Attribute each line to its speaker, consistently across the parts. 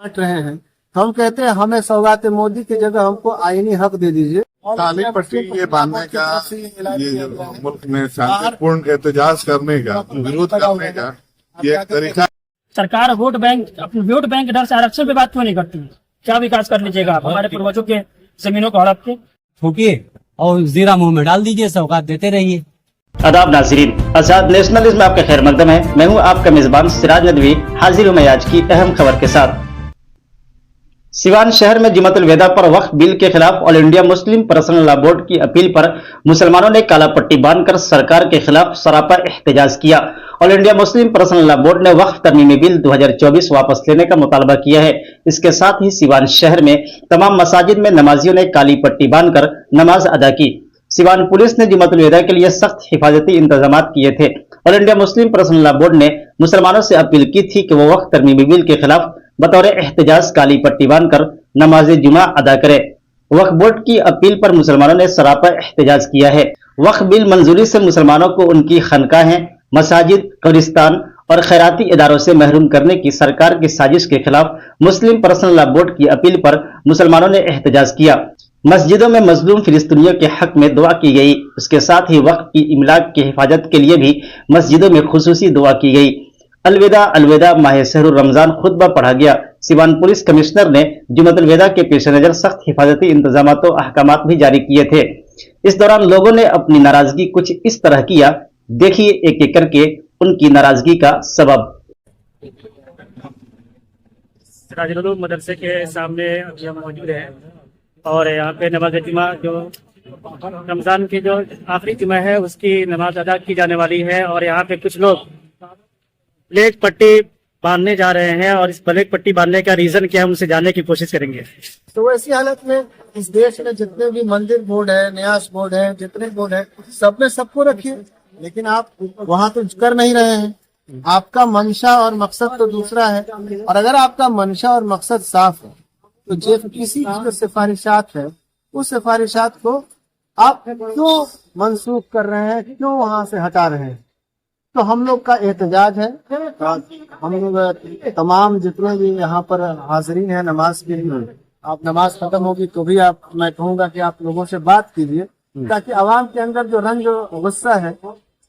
Speaker 1: बांट रहे हैं। हम कहते हैं हमें सौगात मोदी की जगह हमको आईनी हक दे दीजिए।
Speaker 2: काली पट्टी ये बांधने का, ये जो मुल्क में शांतिपूर्ण एहतजाज करने का, विरोध करने का ये एक तरीका।
Speaker 3: सरकार वोट बैंक डर से आरक्षण पे बात क्यों नहीं करती है? क्या विकास कर लीजिएगा आप? हमारे पूर्वजों के जमीनों को हड़प के
Speaker 4: ठोकिए और जीरा मुंह में डाल दीजिए, सौगात देते रहिए।
Speaker 5: आदाब नाजरीन, आजाद नेशनलिज्म में आपका खैर मकदम है। मैं हूं आपका मेजबान सिराज नदवी, हाजिर हूं मैं आज की अहम खबर के साथ। सिवान शहर में जमातुल वेदा पर वक्फ बिल के खिलाफ all India Muslim personal law board की अपील पर मुसलमानों ने काला पट्टी बांधकर सरकार के खिलाफ सरापा एहतजाज किया। All India Muslim personal law board ने वक्फ तरमीमी बिल 2024 वापस लेने का मुतालबा किया है। इसके साथ ही सिवान शहर में तमाम मसाजिद में नमाजियों ने काली पट्टी बांधकर नमाज अदा की। सिवान पुलिस ने जमातुल वेदा के लिए सख्त हिफाजती इंतजाम किए थे। All India Muslim personal law board ने मुसलमानों से अपील की थी कि वो वक्फ तरमीमी बिल के खिलाफ बतौर एहतजाज काली पट्टी बांधकर नमाज जुमा अदा करे। वक्फ बोर्ड की अपील पर मुसलमानों ने सरापा एहतजाज किया है। वक्फ बिल मंजूरी से मुसलमानों को उनकी खनकाहें, मसाजिद, कब्रिस्तान और खैराती इदारों से महरूम करने की सरकार की साजिश के खिलाफ मुस्लिम पर्सनल लॉ बोर्ड की अपील पर मुसलमानों ने एहतजाज किया। मस्जिदों में मजलूम फिलिस्तीनियों के हक में दुआ की गई। उसके साथ ही वक्फ की इमलाक की हिफाजत के लिए भी मस्जिदों में खुसूसी दुआ की गई। अलविदा अलविदा माह शहरुर रमजान खुतबा पढ़ा गया। सिवान पुलिस कमिश्नर ने जुमातुल वेदा के पेश नजर सख्त हिफाजती इंतजाम और अहकामात भी जारी किए थे। इस दौरान लोगों ने अपनी नाराजगी कुछ इस तरह किया। देखिए एक एक करके उनकी नाराजगी का सबब।
Speaker 3: सिराजुल मदरसे के सामने अभी हम मौजूद हैं और यहाँ पे नमाज जुमा जो रमजान की जो आखिरी जुमा है उसकी नमाज अदा की जाने वाली है और यहाँ पे कुछ लोग ब्लैक पट्टी बांधने जा रहे हैं और इस ब्लैक पट्टी बांधने का रीजन क्या है उनसे जानने की कोशिश करेंगे।
Speaker 1: तो ऐसी हालत में इस देश में जितने भी मंदिर बोर्ड है, न्यास बोर्ड है, जितने बोर्ड है, सब में सबको रखिए, लेकिन आप वहाँ तो कर नहीं रहे हैं। आपका मंशा और मकसद तो दूसरा है। और अगर आपका मंशा और मकसद साफ है तो जो किसी जो सिफारिशात है उस सिफारिशात को आप क्यों मंसूख कर रहे हैं, क्यों वहाँ से हटा रहे हैं? तो हम लोग का एहतजाज है। हम लोग तमाम जितने भी यहाँ पर हाजिरीन है नमाज के लिए, आप नमाज खत्म होगी तो भी आप, मैं कहूँगा कि आप लोगों से बात कीजिए ताकि आवाम के अंदर जो रंज गुस्सा है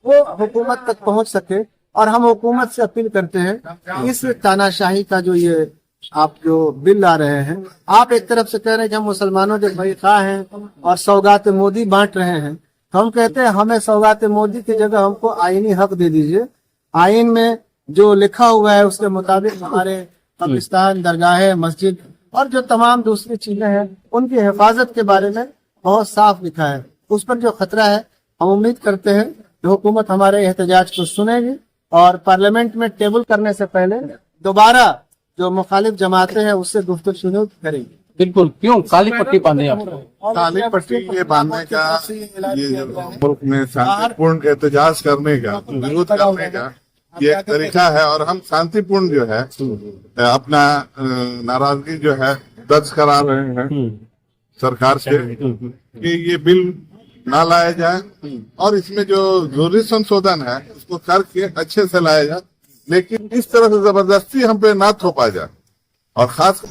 Speaker 1: वो हुकूमत तक पहुँच सके। और हम हुकूमत से अपील करते हैं इस तानाशाही का जो ये आप जो बिल ला रहे हैं, आप एक तरफ से कह रहे हैं कि हम मुसलमानों के भईखा हैं और सौगात मोदी बांट रहे हैं। हम कहते हैं हमें सौगात मोदी की जगह हमको आईनी हक दे दीजिए। आइन में जो लिखा हुआ है उसके मुताबिक हमारे कब्रिस्तान, दरगाहें, मस्जिद और जो तमाम दूसरी चीजें हैं उनकी हिफाजत के बारे में बहुत साफ लिखा है। उस पर जो खतरा है, हम उम्मीद करते हैं कि हुकूमत हमारे एहतजाज को सुनेगी और पार्लियामेंट में टेबल करने से पहले दोबारा जो मुखालिफ जमातें हैं उससे गुफ्तगू करेंगी।
Speaker 4: बिल्कुल, क्यों काली पट्टी बांधे आप?
Speaker 2: काली पट्टी ये बांधने का, ये जो मुल्क में शांतिपूर्ण एहतजाज करने का, विरोध करने का ये एक तरीका है। और हम शांतिपूर्ण जो है अपना नाराजगी जो है दर्ज करा रहे हैं सरकार से कि ये बिल ना लाया जाए और इसमें जो जरूरी संशोधन है उसको करके अच्छे से लाया जाए, लेकिन इस तरह से जबरदस्ती हम पे ना थोपा जाए। और खास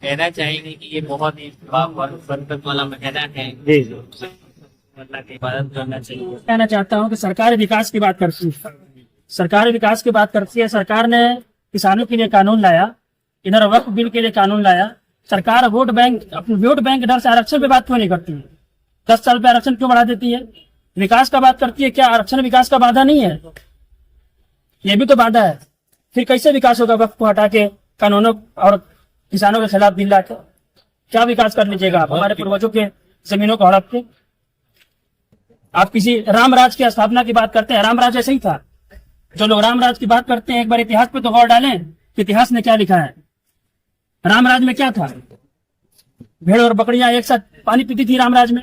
Speaker 6: कहना चाहेंगे कि ये बहुत ही वाला महीना है, इबादत करना चाहिए।
Speaker 3: कहना चाहता हूँ कि सरकार विकास की बात करती है, सरकार विकास की बात करती है। सरकार ने किसानों के लिए कानून लाया, इधर वक्फ बिल के लिए कानून लाया। सरकार वोट बैंक डर से आरक्षण पे बात क्यों नहीं करती है? 10 साल पे आरक्षण क्यों बढ़ा देती है? विकास का बात करती है, क्या आरक्षण विकास का बाधा नहीं है? ये भी तो बाधा है। फिर कैसे विकास होगा वक्फ को हटा के कानूनों और किसानों के खिलाफ बिल लाकर? क्या विकास कर लीजिएगा आप? हमारे पूर्वजों के जमीनों को हड़प के आप किसी राम राज की स्थापना की बात करते हैं। राम राज ऐसे ही था। जो लोग राम राज की बात करते हैं एक बार इतिहास पे तो गौर डालें कि इतिहास ने क्या लिखा है। राम राज में क्या था? भेड़ और बकरियां एक साथ पानी पीती थी राम राज में।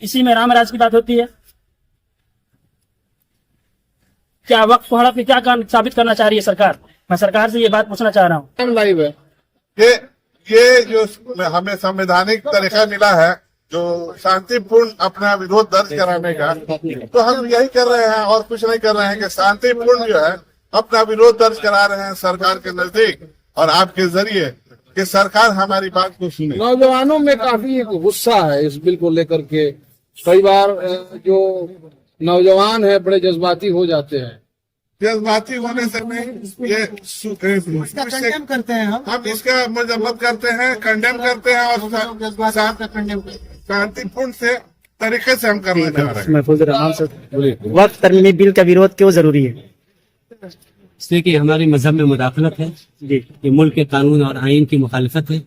Speaker 3: इसी में राम राज की बात होती है। क्या वक्त को हड़प के क्या साबित करना चाह रही है सरकार? मैं सरकार से ये बात पूछना चाह रहा हूँ।
Speaker 2: लाइव है ये जो हमें संवैधानिक तरीका मिला है जो शांतिपूर्ण अपना विरोध दर्ज कराने का, तो हम यही कर रहे हैं और कुछ नहीं कर रहे हैं कि शांतिपूर्ण जो है अपना विरोध दर्ज करा रहे हैं सरकार के नजदीक। और आपके जरिए कि सरकार हमारी बात को सुने।
Speaker 7: नौजवानों में काफी गुस्सा है इस बिल को लेकर के। कई बार जो नौजवान है बड़े जज्बाती हो जाते हैं।
Speaker 2: जज्बाती होने से नहीं, ये
Speaker 1: इसका कंडेम करते हैं
Speaker 2: हम इसका मजम्मत करते हैं, कंडेम करते हैं और शांतिपूर्ण से तरीके से हम करना चाह रहे हैं।
Speaker 5: महफूज रहमान सर, वक्त तरमीमी बिल का विरोध क्यों जरूरी है?
Speaker 4: इसलिए कि हमारे मजहब में मुदाखलत है, ये मुल्क के कानून और आइन की मुखालिफत है,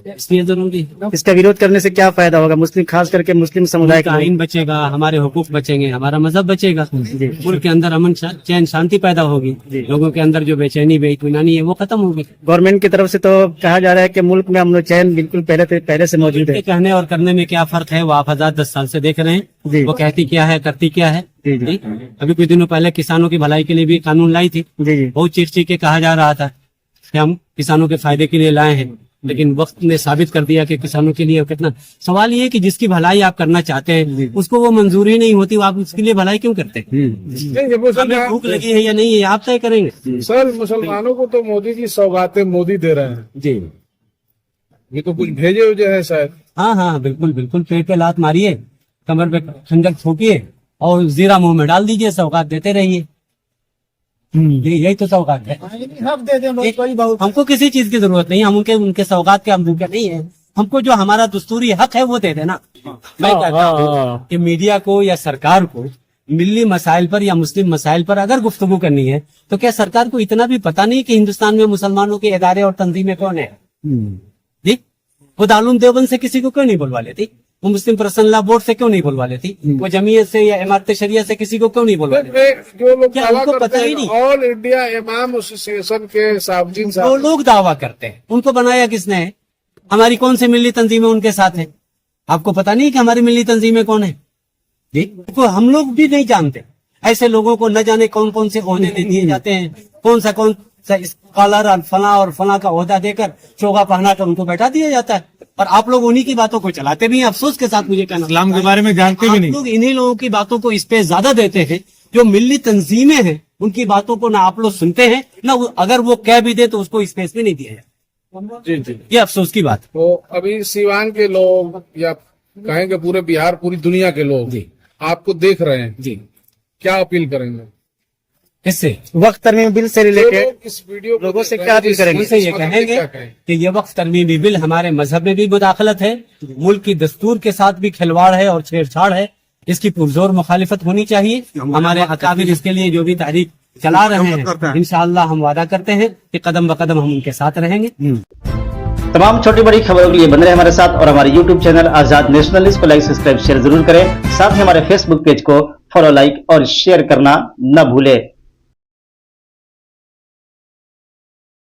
Speaker 4: इसलिए जरूरी है।
Speaker 5: इसका विरोध करने से क्या फायदा होगा? मुस्लिम, खास करके मुस्लिम समुदाय
Speaker 4: का आइन बचेगा, हमारे हुकूक बचेंगे, हमारा मजहब बचेगा, मुल्क के अंदर अमन चैन शांति पैदा होगी, लोगों के अंदर जो बेचैनी बेइत्मीनानी है वो खत्म होगी।
Speaker 5: गवर्नमेंट की तरफ से तो कहा जा रहा है कि मुल्क में अमन चैन बिल्कुल पहले से मौजूद है।
Speaker 4: कहने और करने में क्या फर्क है? वो आप 10 साल से देख रहे हैं, वो कहती क्या है, करती क्या है। अभी कुछ दिनों पहले किसानों की भलाई के लिए भी कानून लाई थी, बहुत चीख के कहा जा रहा था कि हम किसानों के फायदे के लिए लाए हैं, लेकिन वक्त ने साबित कर दिया कि किसानों के लिए कितना। सवाल ये है कि जिसकी भलाई आप करना चाहते हैं उसको वो मंजूरी नहीं होती, वो आप उसके लिए भलाई क्यों करते हैं? हमें भूख लगी है या नहीं है आप तय करेंगे।
Speaker 7: सर, मुसलमानों को तो मोदी जी सौगातें मोदी दे रहे हैं
Speaker 4: जी,
Speaker 7: ये तो कुछ भेजे हुए है शायद।
Speaker 4: हाँ हाँ बिल्कुल बिल्कुल, पेट पे लात मारिए, कमर पे खंजर ठोकिए और जीरा मुंह में डाल दीजिए, सौगात देते रहिए। यही तो सौगात है।
Speaker 1: हक दे दें कोई बहुत।
Speaker 4: हमको किसी चीज की जरूरत नहीं, हम उनके सौगात के हम भूखे नहीं है। हमको जो हमारा दस्तूरी हक है वो दे देना। मैं कहता हूँ कि मीडिया को या सरकार को मिली मसाइल पर या मुस्लिम मसाइल पर अगर गुफ्तगू करनी है तो क्या सरकार को इतना भी पता नहीं कि हिंदुस्तान में मुसलमानों के इदारे और तंजीमें कौन है? जी, वो दारुल देवबंद से किसी को क्यों नहीं बुलवा लेती? वो मुस्लिम पर्सनल लॉ बोर्ड से क्यों नहीं बुलवा लेती? वो जमीयत से या इमारत शरिया से किसी को क्यों नहीं बुलवा लेती?
Speaker 7: जो लोग
Speaker 4: क्या
Speaker 7: दावा
Speaker 4: उनको
Speaker 7: करते
Speaker 4: पता ही
Speaker 7: हैं
Speaker 4: नहीं?
Speaker 7: ऑल इंडिया इमाम एसोसिएशन के साबजीन
Speaker 4: वो
Speaker 7: साहब,
Speaker 4: लोग दावा करते हैं, उनको बनाया किसने है? हमारी कौन सी मिली तंजीमें उनके साथ है? आपको पता नहीं कि हमारी मिली तंजीमें कौन है? जी, तो हम लोग भी नहीं जानते। ऐसे लोगों को न जाने कौन कौन से ओहदे दे दिए जाते हैं, कौन सा स्कॉलर और फला का ओहदा देकर चोगा पहना कर उनको बैठा दिया जाता है, और आप लोग उन्हीं की बातों को चलाते भी हैं। अफसोस के साथ मुझे कहना, इस्लाम के बारे में जानते भी नहीं। लोग इन्हीं लोगों की बातों को इस पे ज्यादा देते हैं, जो मिली तंजीमें हैं उनकी बातों को ना आप लोग सुनते हैं, ना अगर वो कह भी दे तो उसको स्पेस भी नहीं दिया जाता।
Speaker 7: जी जी,
Speaker 4: ये अफसोस की बात।
Speaker 7: तो अभी सीवान के लोग या कहेंगे पूरे बिहार, पूरी दुनिया के लोग
Speaker 4: जी
Speaker 7: आपको देख रहे हैं,
Speaker 4: जी,
Speaker 7: क्या अपील करेंगे?
Speaker 4: इससे
Speaker 5: वक्त तरमीमी बिल से
Speaker 7: जो
Speaker 5: रिलेटेड
Speaker 7: लोग इस वीडियो को
Speaker 5: लोगों से
Speaker 7: देख
Speaker 5: क्या
Speaker 7: रहे हैं,
Speaker 5: अपील करेंगे?
Speaker 4: उनसे ये
Speaker 7: इस मतलब
Speaker 4: कहेंगे
Speaker 7: क्या कहें?
Speaker 4: कि ये वक्त तरमीमी बिल हमारे मजहब में भी मुदाखलत है, मुल्क की दस्तूर के साथ भी खिलवाड़ है और छेड़छाड़ है, इसकी पुरजोर मुखालिफत होनी चाहिए। हमारे अकाबिर इसके लिए जो भी तहरीक चला रहे हैं, इंशाअल्लाह हम वादा करते हैं कि कदम ब कदम हम उनके साथ रहेंगे।
Speaker 5: तमाम छोटी बड़ी खबरों के लिए बने रहे हमारे साथ और हमारे YouTube चैनल आजाद नेशनलिस्ट को लाइक, सब्सक्राइब, शेयर जरूर करें। साथ ही हमारे Facebook पेज को फॉलो, लाइक और शेयर करना न भूले।